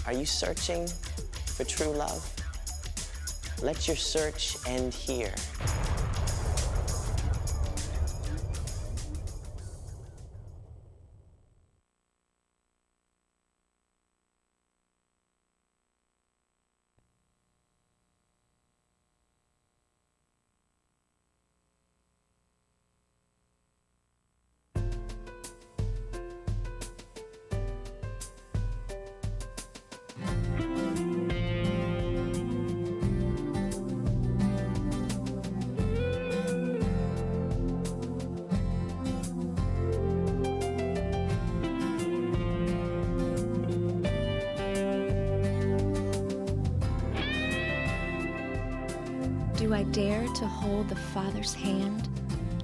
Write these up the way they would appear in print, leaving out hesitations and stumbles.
Are you searching for true love? Let your search end here. Do I dare to hold the Father's hand,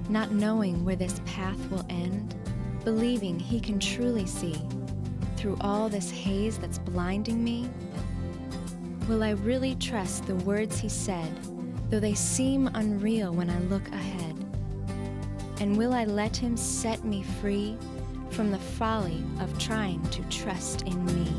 not knowing where this path will end, believing He can truly see through all this haze that's blinding me? Will I really trust the words He said, though they seem unreal when I look ahead? And will I let Him set me free from the folly of trying to trust in me?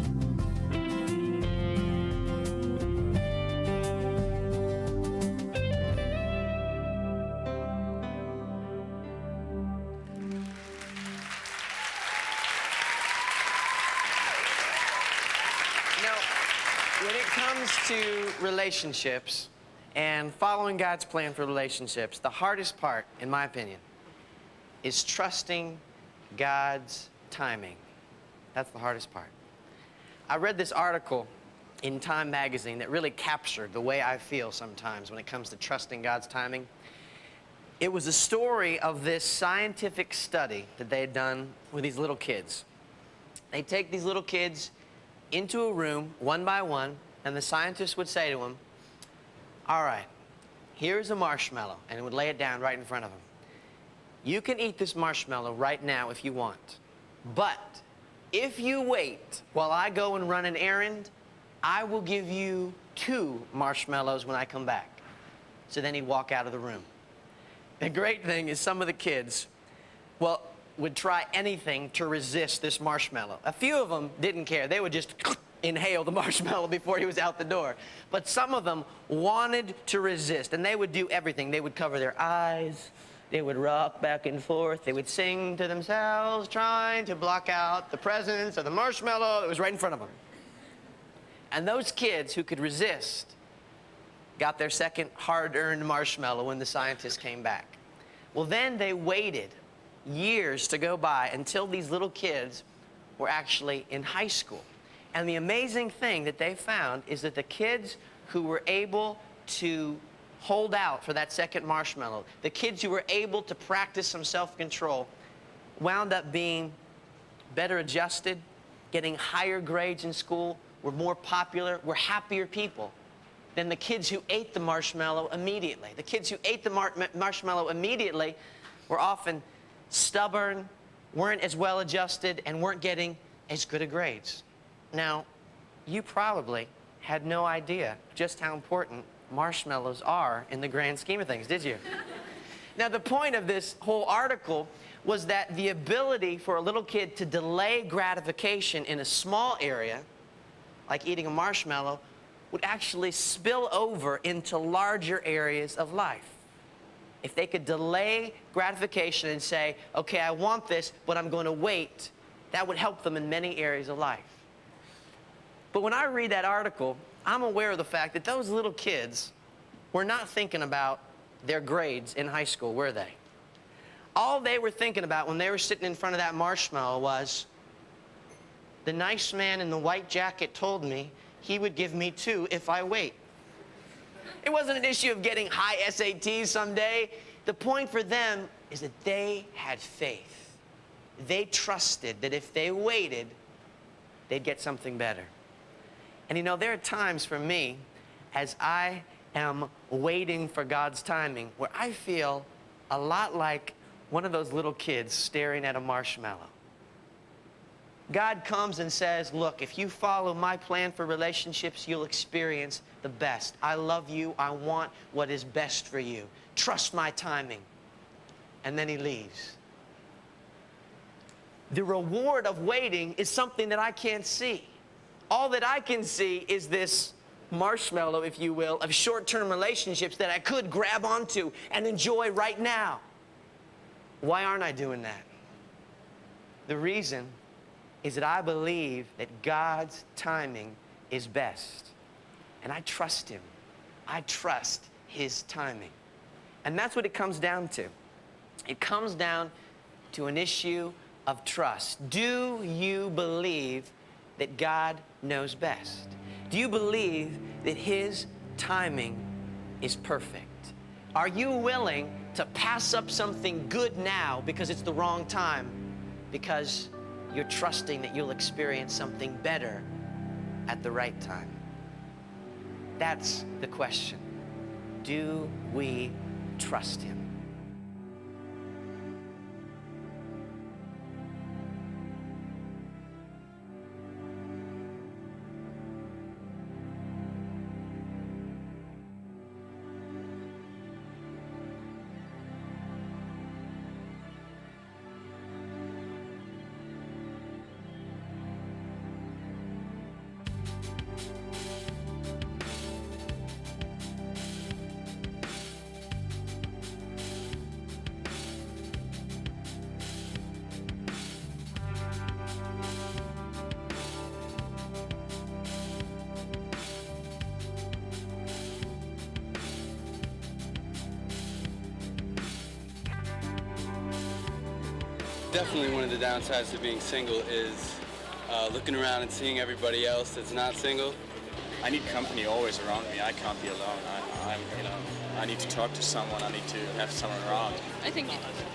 When it comes to relationships and following God's plan for relationships, the hardest part, in my opinion, is trusting God's timing. That's the hardest part. I read this article in Time magazine that really captured the way I feel sometimes when it comes to trusting God's timing. It was a story of this scientific study that they had done with these little kids. They take these little kids into a room, one by one, and the scientist would say to them, all right, here's a marshmallow, and would lay it down right in front of them. You can eat this marshmallow right now if you want, but if you wait while I go and run an errand, I will give you 2 marshmallows when I come back. So then he'd walk out of the room. The great thing is some of the kids, would try anything to resist this marshmallow. A few of them didn't care. They would just inhale the marshmallow before he was out the door. But some of them wanted to resist, and they would do everything. They would cover their eyes. They would rock back and forth. They would sing to themselves, trying to block out the presence of the marshmallow that was right in front of them. And those kids who could resist got their second hard-earned marshmallow when the scientists came back. Well, then they waited years to go by until these little kids were actually in high school. And the amazing thing that they found is that the kids who were able to hold out for that second marshmallow, the kids who were able to practice some self-control, wound up being better adjusted, getting higher grades in school, were more popular, were happier people than the kids who ate the marshmallow immediately. The kids who ate the marshmallow immediately were often stubborn, weren't as well adjusted, and weren't getting as good of grades. Now, you probably had no idea just how important marshmallows are in the grand scheme of things, did you? Now, the point of this whole article was that the ability for a little kid to delay gratification in a small area, like eating a marshmallow, would actually spill over into larger areas of life. If they could delay gratification and say, okay, I want this, but I'm going to wait, that would help them in many areas of life. But when I read that article, I'm aware of the fact that those little kids were not thinking about their grades in high school, were they? All they were thinking about when they were sitting in front of that marshmallow was, the nice man in the white jacket told me he would give me 2 if I wait. It wasn't an issue of getting high SATs someday. The point for them is that they had faith. They trusted that if they waited, they'd get something better. And you know, there are times for me, as I am waiting for God's timing, where I feel a lot like one of those little kids staring at a marshmallow. God comes and says, look, if you follow my plan for relationships, you'll experience the best. I love you. I want what is best for you. Trust my timing. And then he leaves. The reward of waiting is something that I can't see. All that I can see is this marshmallow, if you will, of short-term relationships that I could grab onto and enjoy right now. Why aren't I doing that? The reason is that I believe that God's timing is best. And I trust Him. I trust His timing. And that's what it comes down to. It comes down to an issue of trust. Do you believe that God knows best? Do you believe that His timing is perfect? Are you willing to pass up something good now because it's the wrong time, because you're trusting that you'll experience something better at the right time? That's the question. Do we trust Him? Definitely one of the downsides of being single is looking around and seeing everybody else that's not single. I need company always around me. I can't be alone. I need to talk to someone. I need to have someone around. I think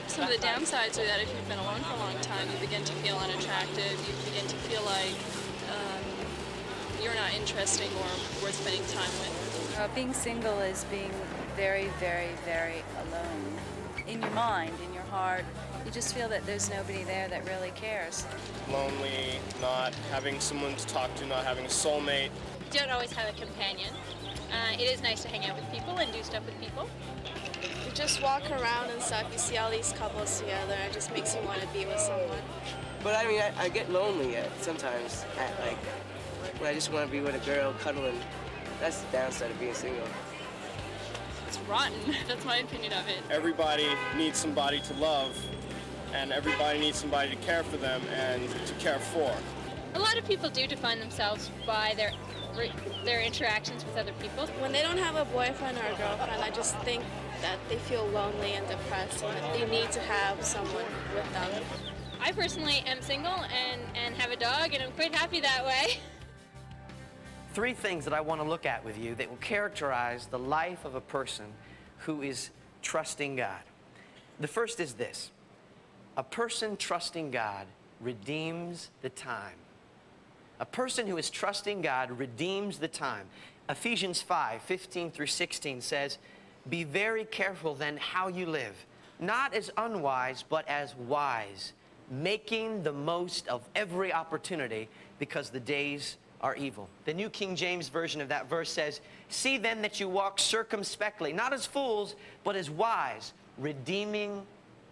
some of the downsides are that if you've been alone for a long time, you begin to feel unattractive. You begin to feel like you're not interesting or worth spending time with. Being single is being very, very, very alone. In your mind, in your heart, you just feel that there's nobody there that really cares. Lonely, not having someone to talk to, not having a soulmate. You don't always have a companion. It is nice to hang out with people and do stuff with people. You just walk around and stuff, you see all these couples together, it just makes you want to be with someone. But I mean, I get lonely sometimes, when I just want to be with a girl, cuddling. That's the downside of being single. It's rotten. That's my opinion of it. Everybody needs somebody to love, and everybody needs somebody to care for them and to care for. A lot of people do define themselves by their interactions with other people. When they don't have a boyfriend or a girlfriend, I just think that they feel lonely and depressed and that they need to have someone with them. I personally am single and have a dog, and I'm quite happy that way. 3 things that I want to look at with you that will characterize the life of a person who is trusting God. The first is this: a person trusting God redeems the time. A person who is trusting God redeems the time. Ephesians 5:15-16 says, "Be very careful then how you live, not as unwise, but as wise, making the most of every opportunity, because the days are evil." The New King James Version of that verse says, "See then that you walk circumspectly, not as fools, but as wise, redeeming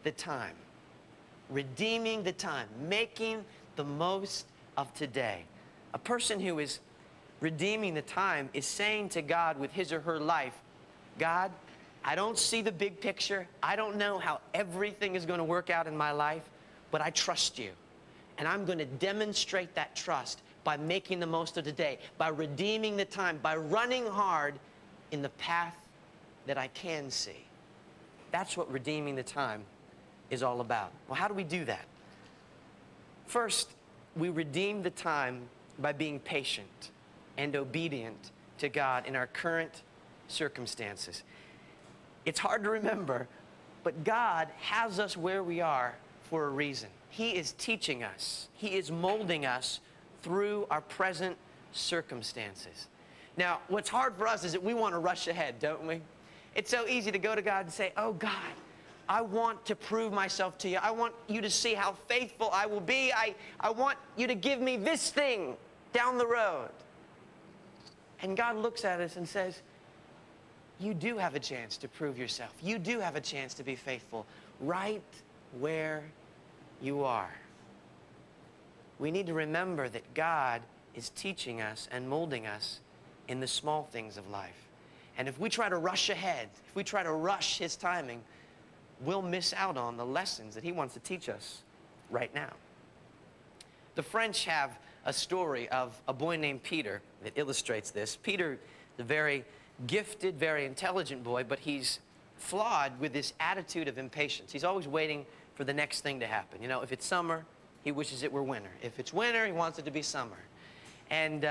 the time." Redeeming the time, making the most of today. A person who is redeeming the time is saying to God with his or her life, "God, I don't see the big picture. I don't know how everything is going to work out in my life, but I trust you. And I'm going to demonstrate that trust by making the most of today, by redeeming the time, by running hard in the path that I can see." That's what redeeming the time is all about. Well, how do we do that? First, we redeem the time by being patient and obedient to God in our current circumstances. It's hard to remember, but God has us where we are for a reason. He is teaching us. He is molding us through our present circumstances. Now, what's hard for us is that we want to rush ahead, don't we? It's so easy to go to God and say, "Oh, God, I want to prove myself to you. I want you to see how faithful I will be. I want you to give me this thing down the road." And God looks at us and says, "You do have a chance to prove yourself. You do have a chance to be faithful right where you are." We need to remember that God is teaching us and molding us in the small things of life. And if we try to rush ahead, if we try to rush his timing, we'll miss out on the lessons that he wants to teach us right now. The French have a story of a boy named Peter that illustrates this. Peter, the very gifted, very intelligent boy, but he's flawed with this attitude of impatience. He's always waiting for the next thing to happen. You know, if it's summer, he wishes it were winter. If it's winter, he wants it to be summer. And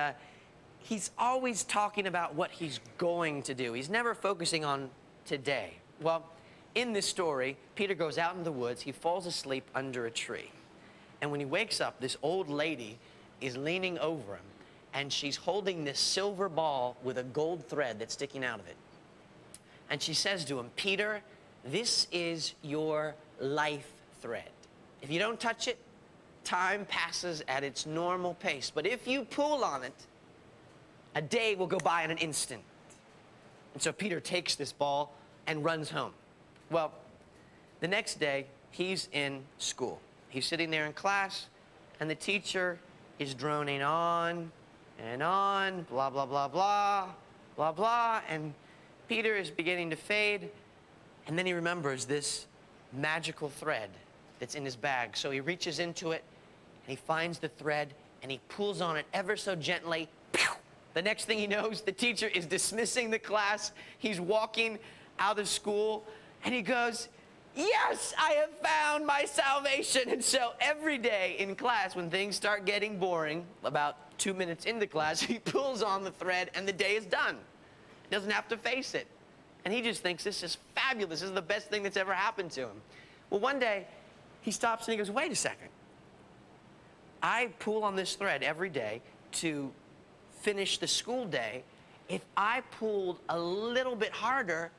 he's always talking about what he's going to do. He's never focusing on today. Well, in this story, Peter goes out in the woods. He falls asleep under a tree. And when he wakes up, this old lady is leaning over him, and she's holding this silver ball with a gold thread that's sticking out of it. And she says to him, Peter, this is your life thread. If you don't touch it, time passes at its normal pace. But if you pull on it, a day will go by in an instant. And so Peter takes this ball and runs home. Well, the next day, he's in school. He's sitting there in class, and the teacher is droning on and on, blah, blah, blah, blah, blah, blah, and Peter is beginning to fade, and then he remembers this magical thread that's in his bag. So he reaches into it, and he finds the thread, and he pulls on it ever so gently. Pew! The next thing he knows, the teacher is dismissing the class. He's walking out of school, and he goes, yes, I have found my salvation. And so every day in class, when things start getting boring, about 2 minutes into class, he pulls on the thread, and the day is done. He doesn't have to face it. And he just thinks this is fabulous. This is the best thing that's ever happened to him. Well, one day, he stops and he goes, wait a second. I pull on this thread every day to finish the school day. If I pulled a little bit harder,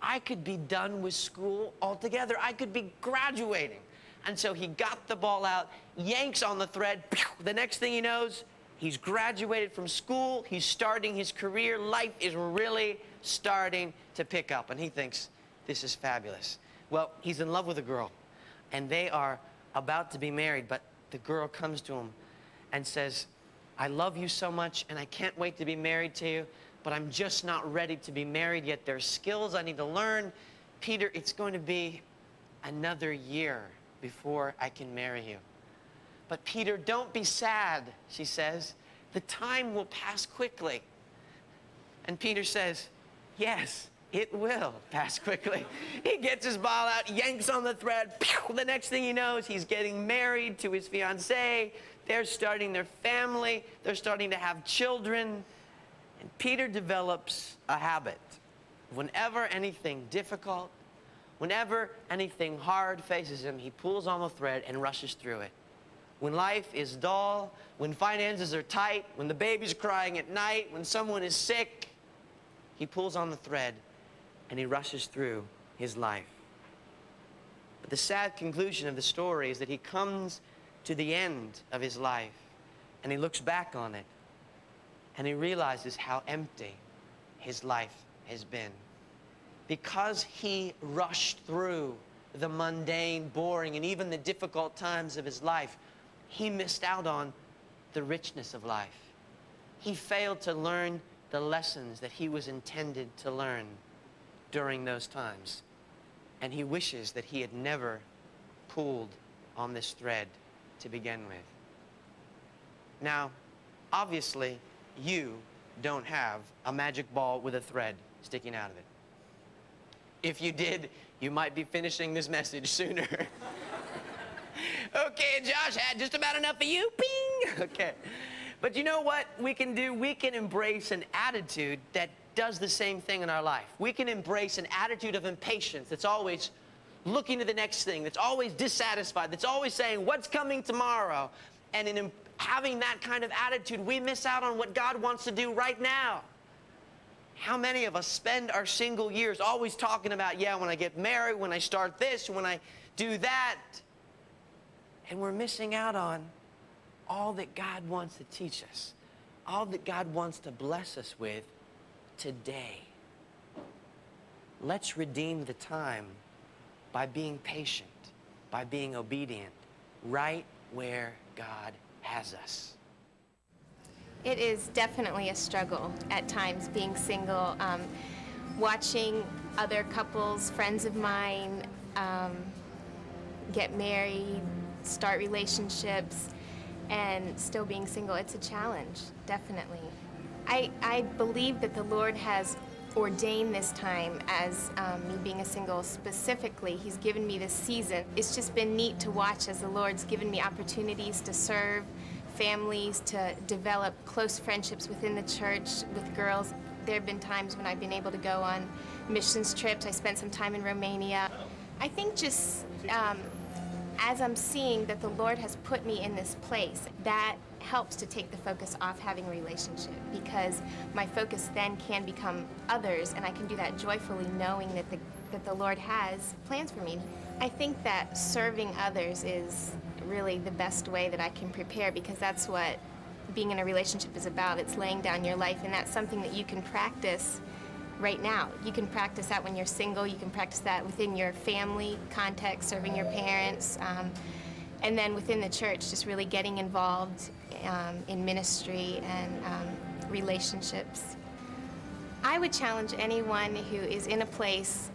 I could be done with school altogether. I could be graduating. And so he got the ball out, yanks on the thread. The next thing he knows, he's graduated from school. He's starting his career. Life is really starting to pick up. And he thinks, this is fabulous. Well, he's in love with a girl, and they are about to be married. But the girl comes to him and says, I love you so much, and I can't wait to be married to you, but I'm just not ready to be married yet. There's skills I need to learn. Peter, it's going to be another year before I can marry you. But Peter, don't be sad, she says. The time will pass quickly. And Peter says, yes, it will pass quickly. He gets his ball out, yanks on the thread. Pew! The next thing he knows, he's getting married to his fiancée. They're starting their family. They're starting to have children. And Peter develops a habit. Whenever anything difficult, whenever anything hard faces him, he pulls on the thread and rushes through it. When life is dull, when finances are tight, when the baby's crying at night, when someone is sick, he pulls on the thread and he rushes through his life. But the sad conclusion of the story is that he comes to the end of his life and he looks back on it and he realizes how empty his life has been. Because he rushed through the mundane, boring, and even the difficult times of his life, he missed out on the richness of life. He failed to learn the lessons that he was intended to learn during those times. And he wishes that he had never pulled on this thread to begin with. Now, obviously, you don't have a magic ball with a thread sticking out of it. If you did, you might be finishing this message sooner. Okay, Josh had just about enough of you. Bing! Okay. But you know what we can do? We can embrace an attitude that does the same thing in our life. We can embrace an attitude of impatience that's always looking to the next thing, that's always dissatisfied, that's always saying, what's coming tomorrow? And in having that kind of attitude, we miss out on what God wants to do right now. How many of us spend our single years always talking about, yeah, when I get married, when I start this, when I do that, and we're missing out on all that God wants to teach us, all that God wants to bless us with today. Let's redeem the time by being patient, by being obedient, right where God has us. It is definitely a struggle at times being single. Watching other couples, friends of mine, get married, start relationships, and still being single, it's a challenge, definitely. I believe that the Lord has ordained this time as me being a single specifically. He's given me this season. It's just been neat to watch as the Lord's given me opportunities to serve families, to develop close friendships within the church with girls. There have been times when I've been able to go on missions trips. I spent some time in Romania. I think just as I'm seeing that the Lord has put me in this place, that helps to take the focus off having a relationship, because my focus then can become others, and I can do that joyfully knowing that the Lord has plans for me. I think that serving others is really the best way that I can prepare, because that's what being in a relationship is about. It's laying down your life, and that's something that you can practice right now. You can practice that when you're single. You can practice that within your family context, serving your parents, and then within the church, just really getting involved in ministry and relationships. I would challenge anyone who is in a place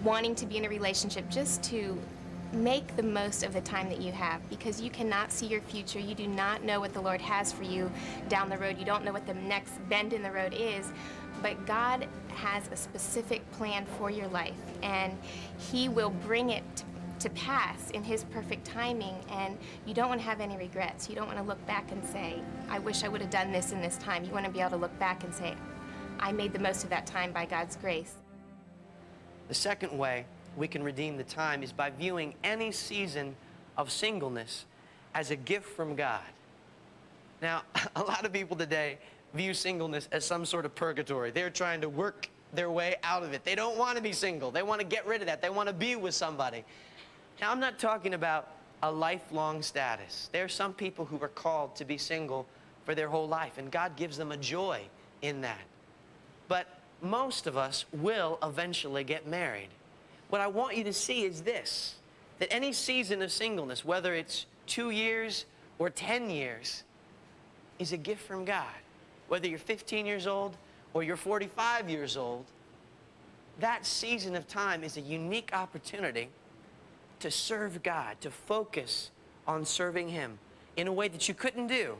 wanting to be in a relationship just to make the most of the time that you have, because you cannot see your future. You do not know what the Lord has for you down the road. You don't know what the next bend in the road is, but God has a specific plan for your life, and He will bring it to pass in His perfect timing, and you don't want to have any regrets. You don't want to look back and say, I wish I would have done this in this time. You want to be able to look back and say, I made the most of that time by God's grace. The second way we can redeem the time is by viewing any season of singleness as a gift from God. Now, a lot of people today view singleness as some sort of purgatory. They're trying to work their way out of it. They don't want to be single. They want to get rid of that. They want to be with somebody. Now, I'm not talking about a lifelong status. There are some people who are called to be single for their whole life, and God gives them a joy in that. But most of us will eventually get married. What I want you to see is this, that any season of singleness, whether it's 2 years or 10 years, is a gift from God. Whether you're 15 years old or you're 45 years old, that season of time is a unique opportunity to serve God, to focus on serving Him in a way that you couldn't do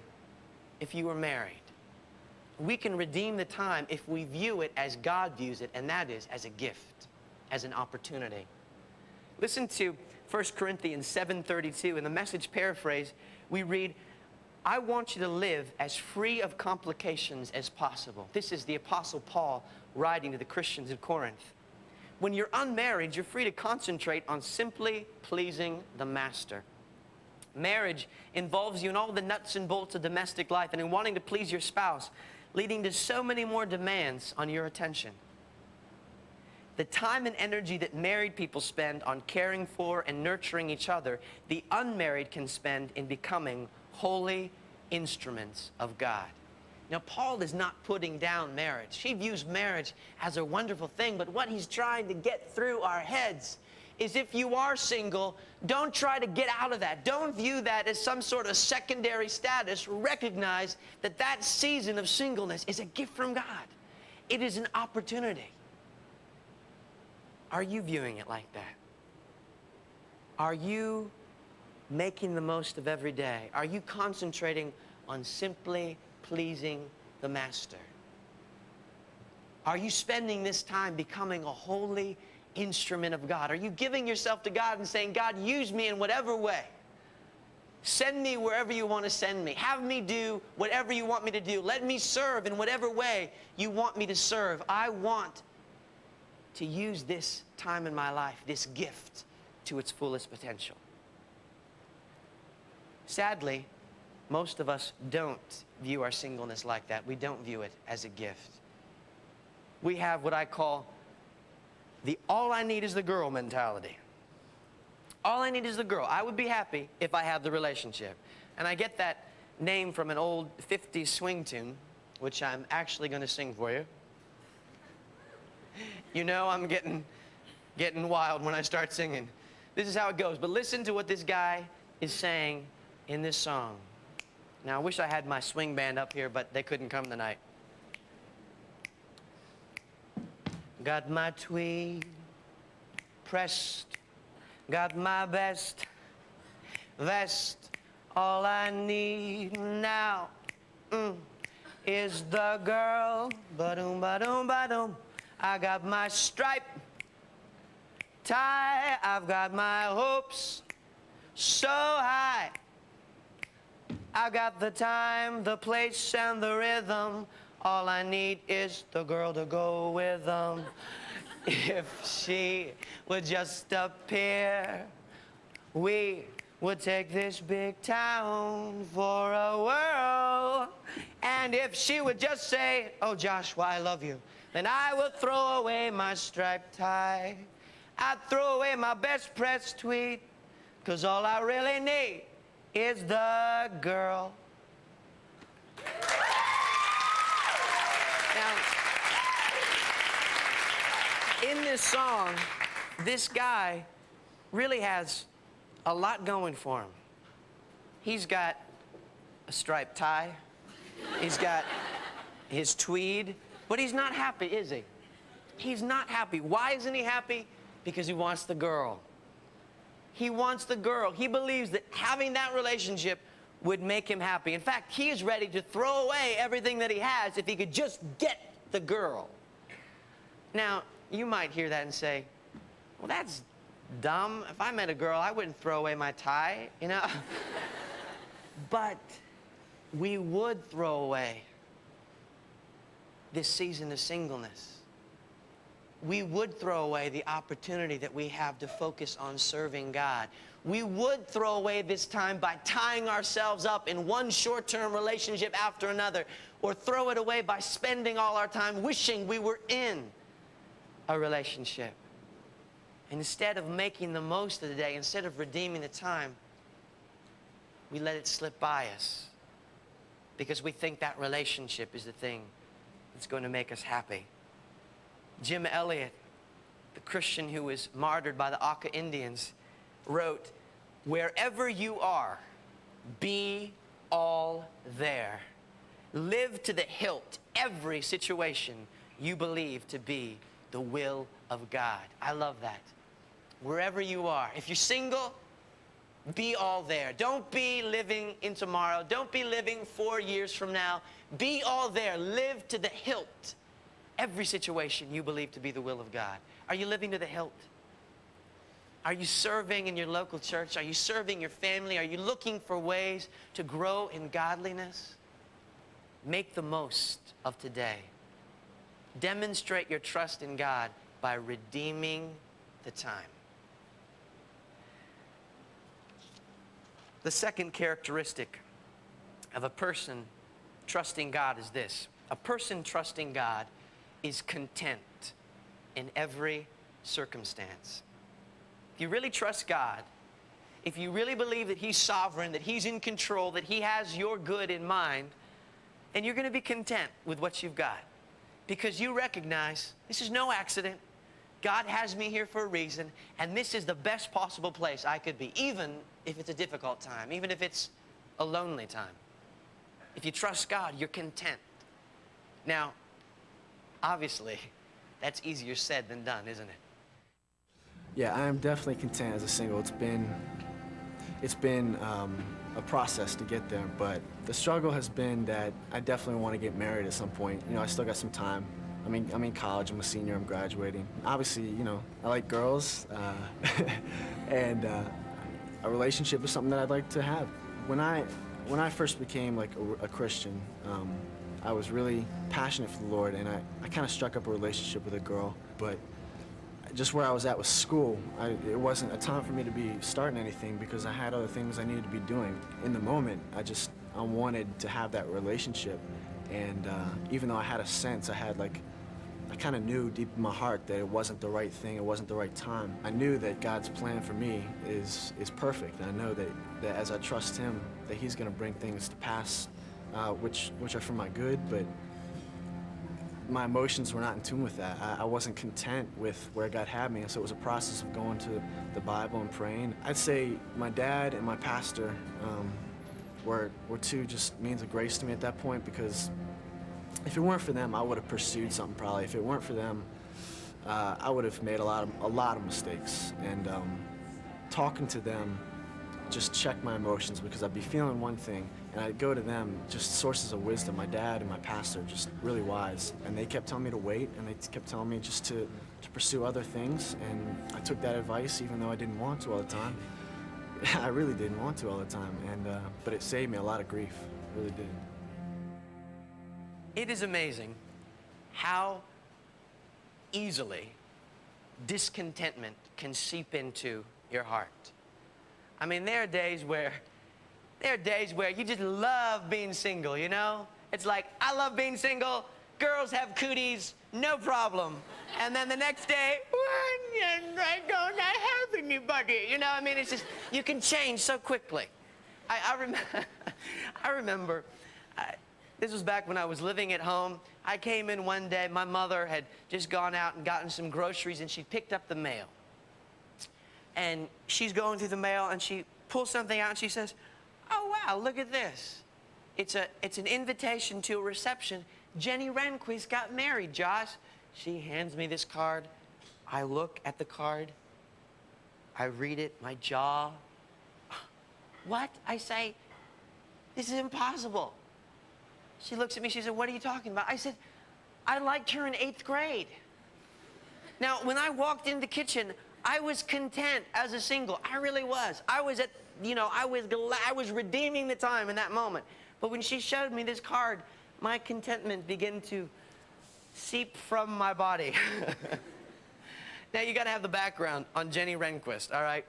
if you were married. We can redeem the time if we view it as God views it, and that is as a gift, as an opportunity. Listen to 1 Corinthians 7:32. In the Message paraphrase, we read, I want you to live as free of complications as possible. This is the Apostle Paul writing to the Christians in Corinth. When you're unmarried, you're free to concentrate on simply pleasing the Master. Marriage involves you in all the nuts and bolts of domestic life and in wanting to please your spouse, leading to so many more demands on your attention. The time and energy that married people spend on caring for and nurturing each other, the unmarried can spend in becoming holy instruments of God. Now, Paul is not putting down marriage. He views marriage as a wonderful thing, but what he's trying to get through our heads is if you are single, don't try to get out of that. Don't view that as some sort of secondary status. Recognize that that season of singleness is a gift from God. It is an opportunity. Are you viewing it like that? Are you making the most of every day? Are you concentrating on simply pleasing the Master? Are you spending this time becoming a holy instrument of God? Are you giving yourself to God and saying, God, use me in whatever way. Send me wherever you want to send me. Have me do whatever you want me to do. Let me serve in whatever way you want me to serve. I want to use this time in my life, this gift, to its fullest potential. Sadly, most of us don't view our singleness like that. We don't view it as a gift. We have what I call the all I need is the girl mentality. All I need is the girl. I would be happy if I had the relationship. And I get that name from an old 50s swing tune, which I'm actually going to sing for you. You know I'm getting wild when I start singing. This is how it goes. But listen to what this guy is saying in this song. Now, I wish I had my swing band up here, but they couldn't come tonight. Got my tweed pressed, got my best vest. All I need now is the girl. Ba-doom, ba-doom, ba-doom. I got my stripe tie. I've got my hopes so high. I got the time, the place, and the rhythm. All I need is the girl to go with them. If she would just appear, we would take this big town for a whirl. And if she would just say, "Oh, Joshua, I love you," then I would throw away my striped tie. I'd throw away my best pressed tweed, 'cause all I really need is the girl. Now, in this song, this guy really has a lot going for him. He's got a striped tie. He's got his tweed. But he's not happy, is he? He's not happy. Why isn't he happy? Because he wants the girl. He wants the girl. He believes that having that relationship would make him happy. In fact, he is ready to throw away everything that he has if he could just get the girl. Now, you might hear that and say, "Well, that's dumb. If I met a girl, I wouldn't throw away my tie, you know?" But we would throw away this season of singleness. We would throw away the opportunity that we have to focus on serving God. We would throw away this time by tying ourselves up in one short-term relationship after another, or throw it away by spending all our time wishing we were in a relationship. And instead of making the most of the day, instead of redeeming the time, we let it slip by us because we think that relationship is the thing that's going to make us happy. Jim Elliot, the Christian who was martyred by the Auca Indians, wrote, "Wherever you are, be all there. Live to the hilt every situation you believe to be the will of God." I love that. Wherever you are. If you're single, be all there. Don't be living in tomorrow. Don't be living 4 years from now. Be all there. Live to the hilt every situation you believe to be the will of God. Are you living to the hilt? Are you serving in your local church? Are you serving your family? Are you looking for ways to grow in godliness? Make the most of today. Demonstrate your trust in God by redeeming the time. The second characteristic of a person trusting God is this. A person trusting God is content in every circumstance. If you really trust God, if you really believe that He's sovereign, that He's in control, that He has your good in mind, then you're going to be content with what you've got. Because you recognize this is no accident. God has me here for a reason, and this is the best possible place I could be, even if it's a difficult time, even if it's a lonely time. If you trust God, you're content. Now, obviously, that's easier said than done, isn't it? Yeah, I am definitely content as a single. It's been a process to get there, but the struggle has been that I definitely want to get married at some point. You know, I still got some time. I'm in college. I'm a senior. I'm graduating. Obviously, you know, I like girls, and a relationship is something that I'd like to have. When I first became like a Christian, I was really passionate for the Lord, and I kind of struck up a relationship with a girl, but just where I was at with school, it wasn't a time for me to be starting anything because I had other things I needed to be doing. In the moment, I wanted to have that relationship, and even though I had a sense, I kind of knew deep in my heart that it wasn't the right thing, it wasn't the right time. I knew that God's plan for me is perfect, and I know that as I trust Him, that He's going to bring things to pass, which are for my good, but my emotions were not in tune with that. I wasn't content with where God had me, and so it was a process of going to the Bible and praying. I'd say my dad and my pastor were two just means of grace to me at that point, because if it weren't for them, I would have pursued something probably. If it weren't for them, I would have made a lot of mistakes. And talking to them just checked my emotions, because I'd be feeling one thing and I'd go to them, just sources of wisdom. My dad and my pastor, just really wise, and they kept telling me to wait, and they kept telling me just to pursue other things, and I took that advice even though I didn't want to all the time. I really didn't want to all the time, and but it saved me a lot of grief. It really did. It is amazing how easily discontentment can seep into your heart. I mean, there are days where you just love being single, you know? It's like, I love being single, girls have cooties, no problem. And then the next day, I don't have anybody. You know, I mean, it's just, you can change so quickly. I remember, this was back when I was living at home. I came in one day, my mother had just gone out and gotten some groceries, and she picked up the mail. And she's going through the mail, and she pulls something out, and she says, "Oh, wow, look at this. It's an invitation to a reception. Jenny Rehnquist got married, Josh." She hands me this card. I look at the card. I read it, my jaw. What? I say, this is impossible. She looks at me, she said, "What are you talking about?" I said, "I liked her in 8th grade." Now, when I walked in the kitchen, I was content as a single. I really was. I was at, I was redeeming the time in that moment. But when she showed me this card, my contentment began to seep from my body. Now, you gotta have the background on Jenny Rehnquist, all right?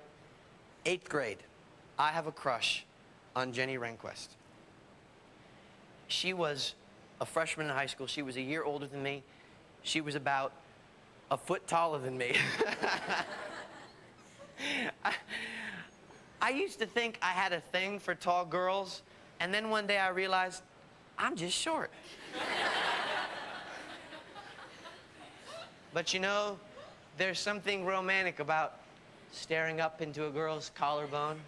8th grade. I have a crush on Jenny Rehnquist. She was a freshman in high school. She was a year older than me. She was about a foot taller than me. I used to think I had a thing for tall girls, and then one day I realized I'm just short. But you know, there's something romantic about staring up into a girl's collarbone.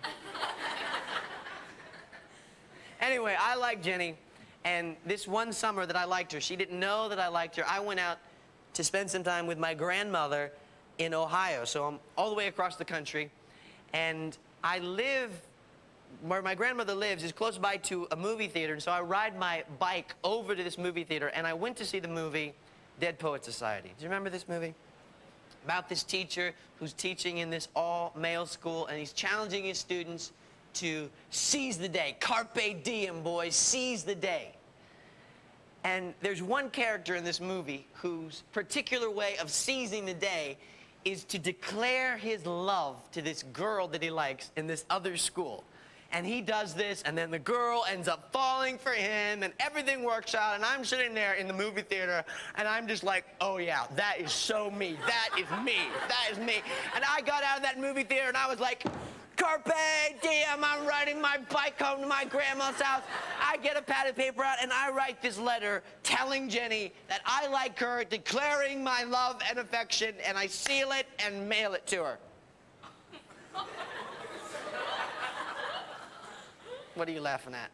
Anyway, I like Jenny, and this one summer that I liked her, she didn't know that I liked her. I went out to spend some time with my grandmother in Ohio, so I'm all the way across the country, and I live, where my grandmother lives is close by to a movie theater, and so I ride my bike over to this movie theater, and I went to see the movie Dead Poets Society. Do you remember this movie? About this teacher who's teaching in this all-male school, and he's challenging his students to seize the day. Carpe diem, boys, seize the day. And there's one character in this movie whose particular way of seizing the day is to declare his love to this girl that he likes in this other school. And he does this, and then the girl ends up falling for him, and everything works out, and I'm sitting there in the movie theater, and I'm just like, oh yeah, that is so me. That is me. That is me. And I got out of that movie theater, and I was like, carpe diem, I'm riding my bike home to my grandma's house. I get a pad of paper out, and I write this letter telling Jenny that I like her, declaring my love and affection, and I seal it and mail it to her. What are you laughing at?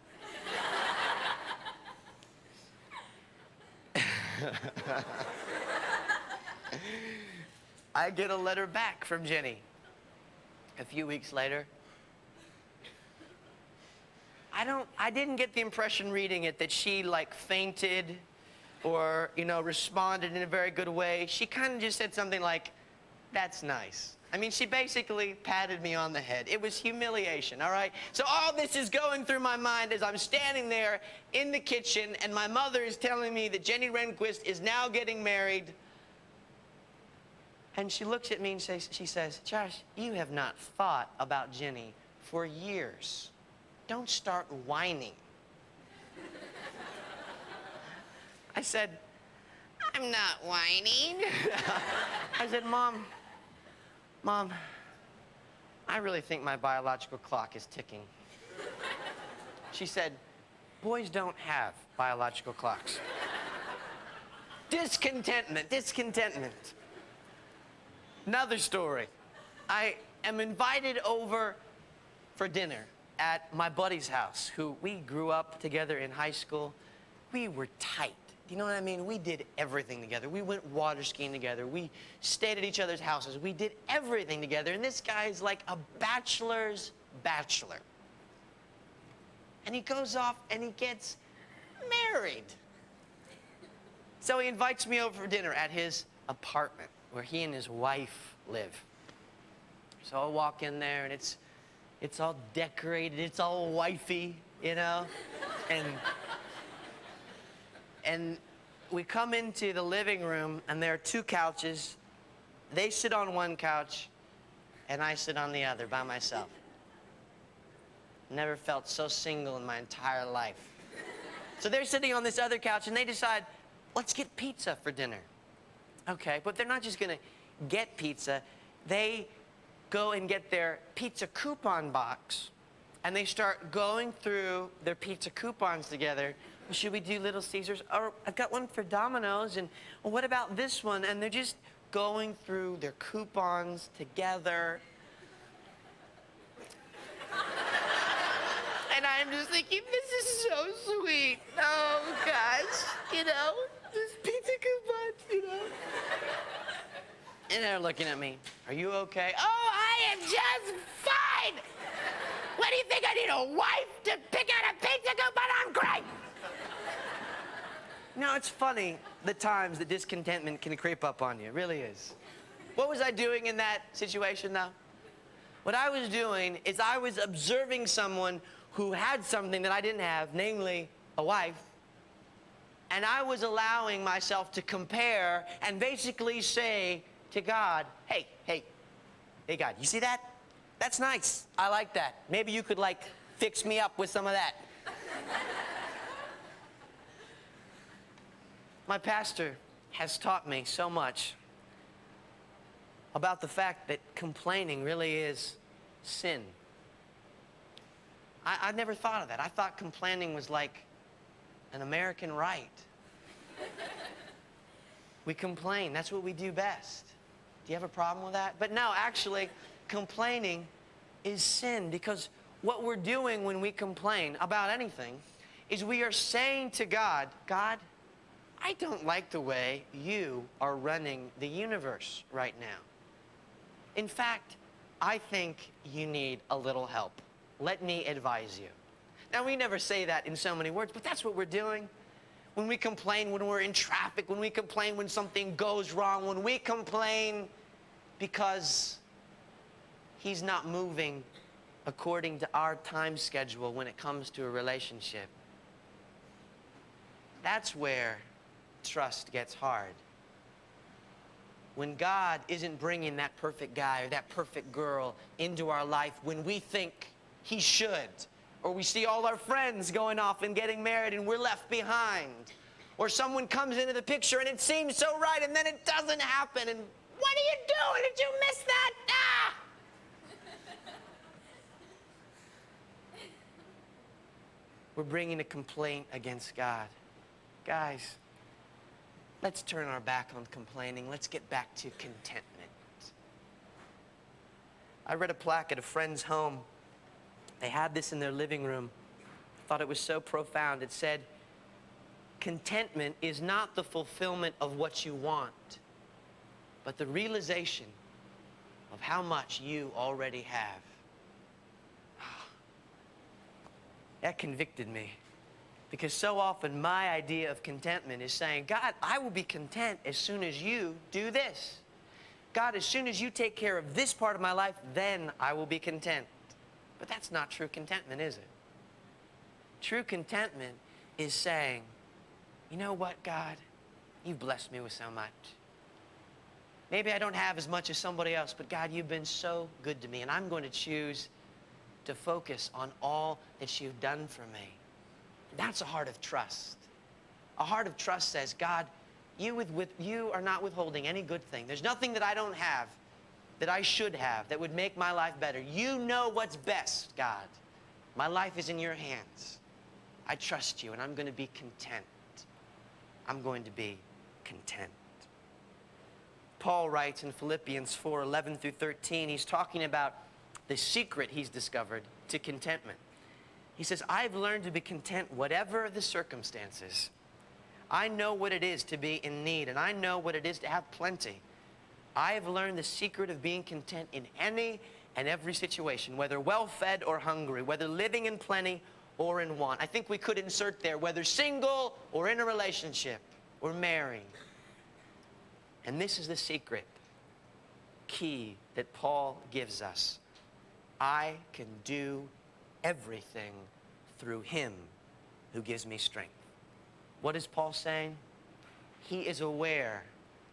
I get a letter back from Jenny. A few weeks later. I didn't get the impression reading it that she like fainted or, responded in a very good way. She kind of just said something like, "That's nice." I mean, she basically patted me on the head. It was humiliation, all right? So all this is going through my mind as I'm standing there in the kitchen, and my mother is telling me that Jenny Rehnquist is now getting married. And she looks at me and she says, "Josh, you have not thought about Jenny for years. Don't start whining." I said, "I'm not whining." I said, Mom, I really think my biological clock is ticking." She said, "Boys don't have biological clocks." Discontentment. Another story. I am invited over for dinner at my buddy's house, who we grew up together in high school. We were tight. You know what I mean? We did everything together. We went water skiing together. We stayed at each other's houses. We did everything together. And this guy is like a bachelor's bachelor. And he goes off and he gets married. So he invites me over for dinner at his apartment where he and his wife live. So I walk in there and it's all decorated, it's all wifey, you know? And we come into the living room and there are two couches. They sit on one couch and I sit on the other by myself. Never felt so single in my entire life. So they're sitting on this other couch and they decide, let's get pizza for dinner. Okay, but they're not just gonna get pizza. They go and get their pizza coupon box and they start going through their pizza coupons together. Well, should we do Little Caesars? Or I've got one for Domino's, and well, what about this one? And they're just going through their coupons together. And I'm just thinking, this is so sweet. Oh, gosh, you know, this pizza coupons, you know. And they're looking at me. Are you okay? Oh, I am just fine. What do you think? I need a wife to pick out a pizza coupon? I'm great. No, it's funny the times that discontentment can creep up on you. It really is. What was I doing in that situation, though? What I was doing is I was observing someone who had something that I didn't have, namely a wife, and I was allowing myself to compare and basically say to God, hey, God, you see that? That's nice. I like that. Maybe you could, like, fix me up with some of that. My pastor has taught me so much about the fact that complaining really is sin. I'd never thought of that. I thought complaining was like an American right. We complain. That's what we do best. Do you have a problem with that? But no, actually, complaining is sin, because what we're doing when we complain about anything is we are saying to God, God, I don't like the way you are running the universe right now. In fact, I think you need a little help. Let me advise you. Now, we never say that in so many words, but that's what we're doing. When we complain when we're in traffic, when we complain when something goes wrong, when we complain because he's not moving according to our time schedule when it comes to a relationship. That's where trust gets hard. When God isn't bringing that perfect guy or that perfect girl into our life when we think he should, or we see all our friends going off and getting married and we're left behind, or someone comes into the picture and it seems so right and then it doesn't happen, and what are you doing? Did you miss that? Ah! We're bringing a complaint against God. Guys, let's turn our back on complaining. Let's get back to contentment. I read a plaque at a friend's home. They had this in their living room. I thought it was so profound. It said, contentment is not the fulfillment of what you want, but the realization of how much you already have. That convicted me. Because so often my idea of contentment is saying, God, I will be content as soon as you do this. God, as soon as you take care of this part of my life, then I will be content. But that's not true contentment, is it? True contentment is saying, you know what, God? You've blessed me with so much. Maybe I don't have as much as somebody else, but God, you've been so good to me, and I'm going to choose to focus on all that you've done for me. That's a heart of trust. A heart of trust says, God, you are not withholding any good thing. There's nothing that I don't have that I should have that would make my life better. You know what's best, God. My life is in your hands. I trust you, and I'm going to be content. I'm going to be content. Paul writes in Philippians 4:11 through 13, he's talking about the secret he's discovered to contentment. He says, I've learned to be content whatever the circumstances. I know what it is to be in need, and I know what it is to have plenty. I have learned the secret of being content in any and every situation, whether well-fed or hungry, whether living in plenty or in want. I think we could insert there, whether single or in a relationship or married. And this is the secret key that Paul gives us. I can do everything through him who gives me strength. What is Paul saying? He is aware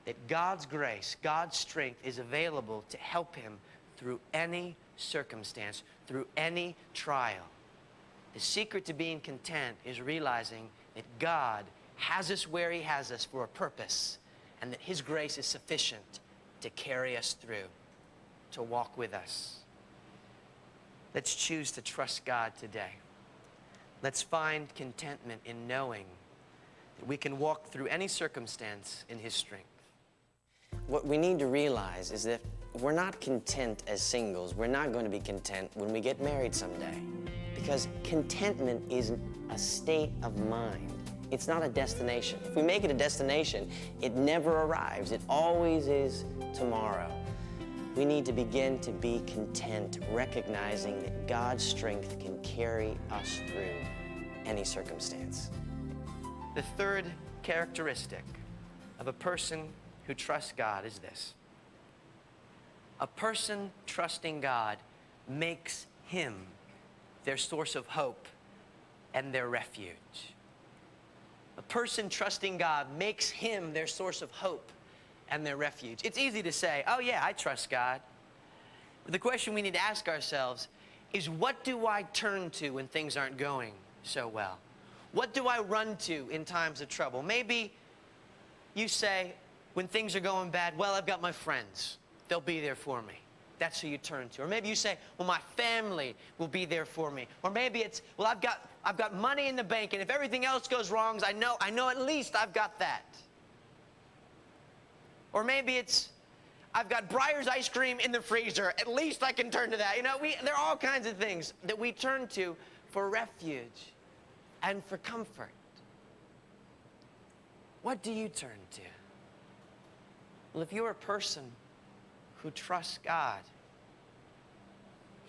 that God's grace, God's strength is available to help him through any circumstance, through any trial. The secret to being content is realizing that God has us where he has us for a purpose, and that his grace is sufficient to carry us through, to walk with us. Let's choose to trust God today. Let's find contentment in knowing that we can walk through any circumstance in his strength. What we need to realize is that we're not content as singles. We're not going to be content when we get married someday. Because contentment is a state of mind. It's not a destination. If we make it a destination, it never arrives. It always is tomorrow. We need to begin to be content, recognizing that God's strength can carry us through any circumstance. The third characteristic of a person who trusts God is this. A person trusting God makes him their source of hope and their refuge. A person trusting God makes him their source of hope and their refuge. It's easy to say, oh yeah, I trust God. But the question we need to ask ourselves is, what do I turn to when things aren't going so well? What do I run to in times of trouble? Maybe you say, when things are going bad, well, I've got my friends. They'll be there for me. That's who you turn to. Or maybe you say, well, my family will be there for me. Or maybe it's, well, I've got money in the bank, and if everything else goes wrong, I know at least I've got that. Or maybe it's, I've got Breyer's ice cream in the freezer. At least I can turn to that. You know, there are all kinds of things that we turn to for refuge and for comfort. What do you turn to? Well, if you're a person who trusts God,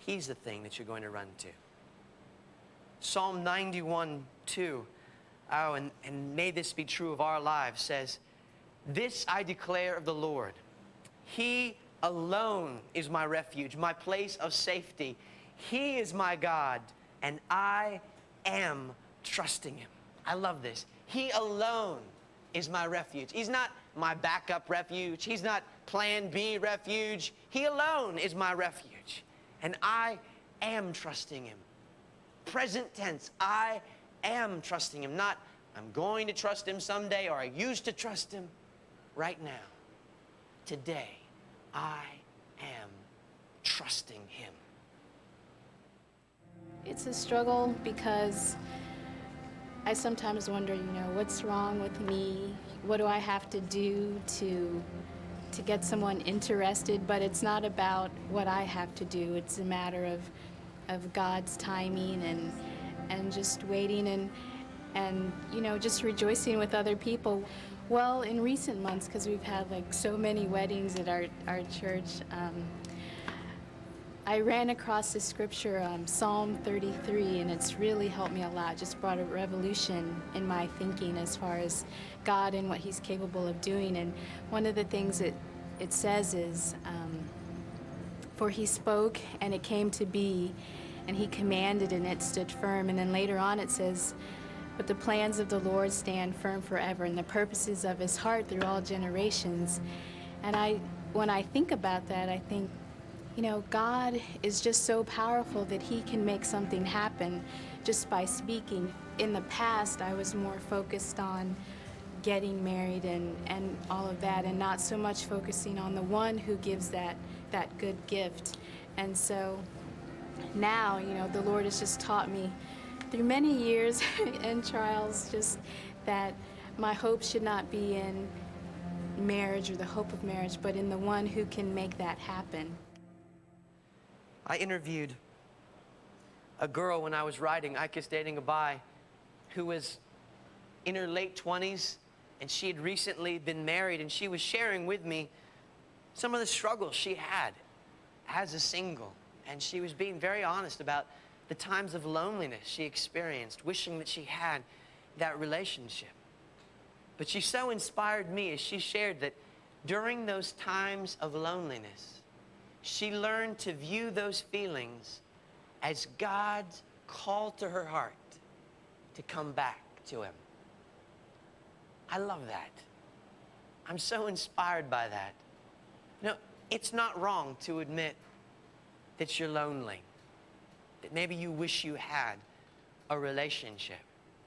he's the thing that you're going to run to. Psalm 91:2, and may this be true of our lives, says, this I declare of the Lord. He alone is my refuge, my place of safety. He is my God, and I am trusting him. I love this. He alone is my refuge. He's not my backup refuge. He's not plan B refuge. He alone is my refuge. And I am trusting him. Present tense, I am trusting him. Not, I'm going to trust him someday, or I used to trust him. Right now, today, I am trusting him. It's a struggle because I sometimes wonder, what's wrong with me? What do I have to do to get someone interested? But it's not about what I have to do. It's a matter of God's timing and just waiting and just rejoicing with other people. Well, in recent months, because we've had so many weddings at our church, I ran across this scripture, Psalm 33, and it's really helped me a lot. Just brought a revolution in my thinking as far as God and what he's capable of doing. And one of the things it says is, for he spoke and it came to be, and he commanded and it stood firm. And then later on it says, but the plans of the Lord stand firm forever, and the purposes of his heart through all generations. And when I think about that, I think, God is just so powerful that he can make something happen just by speaking. In the past, I was more focused on getting married and all of that, and not so much focusing on the one who gives that good gift. And so now, the Lord has just taught me through many years and trials just that my hope should not be in marriage or the hope of marriage, but in the one who can make that happen. I interviewed a girl when I was writing I Kissed Dating Goodbye who was in her late 20s, and she had recently been married, and she was sharing with me some of the struggles she had as a single. And she was being very honest about the times of loneliness she experienced, wishing that she had that relationship. But she so inspired me as she shared that during those times of loneliness, she learned to view those feelings as God's call to her heart to come back to Him. I love that. I'm so inspired by that. You know, it's not wrong to admit that you're lonely, that maybe you wish you had a relationship.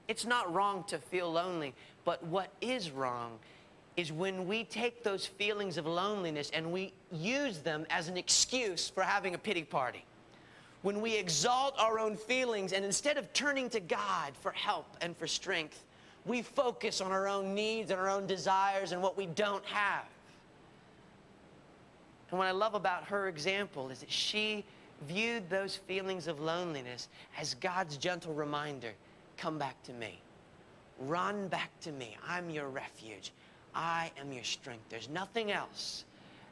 It's not wrong to feel lonely, but what is wrong is when we take those feelings of loneliness and we use them as an excuse for having a pity party. When we exalt our own feelings and instead of turning to God for help and for strength, we focus on our own needs and our own desires and what we don't have. And what I love about her example is that she viewed those feelings of loneliness as God's gentle reminder, come back to me. Run back to me. I'm your refuge. I am your strength. There's nothing else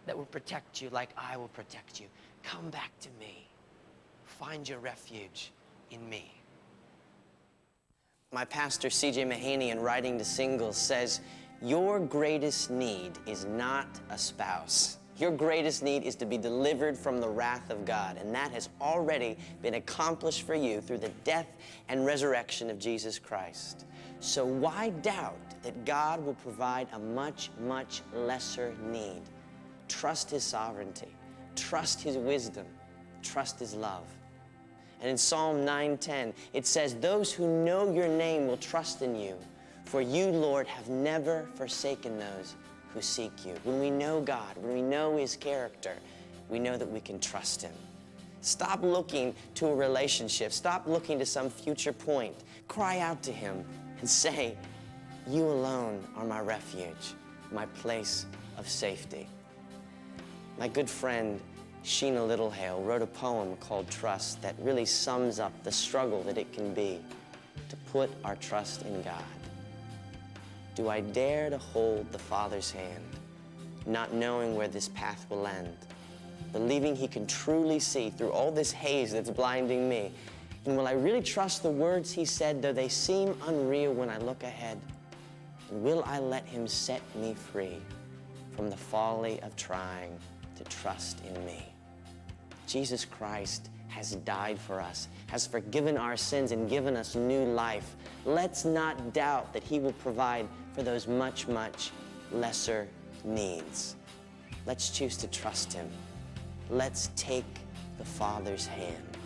that will protect you like I will protect you. Come back to me. Find your refuge in me. My pastor, C.J. Mahaney, in Writing to Singles, says, your greatest need is not a spouse. Your greatest need is to be delivered from the wrath of God, and that has already been accomplished for you through the death and resurrection of Jesus Christ. So why doubt that God will provide a much, much lesser need? Trust His sovereignty. Trust His wisdom. Trust His love. And in Psalm 9:10, it says, those who know your name will trust in you, for you, Lord, have never forsaken those who seek you. When we know God, when we know His character, we know that we can trust Him. Stop looking to a relationship. Stop looking to some future point. Cry out to Him and say, you alone are my refuge, my place of safety. My good friend, Sheena Littlehale, wrote a poem called Trust that really sums up the struggle that it can be to put our trust in God. Do I dare to hold the Father's hand, not knowing where this path will end, believing He can truly see through all this haze that's blinding me? And will I really trust the words He said, though they seem unreal when I look ahead? And will I let Him set me free from the folly of trying to trust in me? Jesus Christ has died for us, has forgiven our sins and given us new life. Let's not doubt that He will provide for those much, much lesser needs. Let's choose to trust Him. Let's take the Father's hand.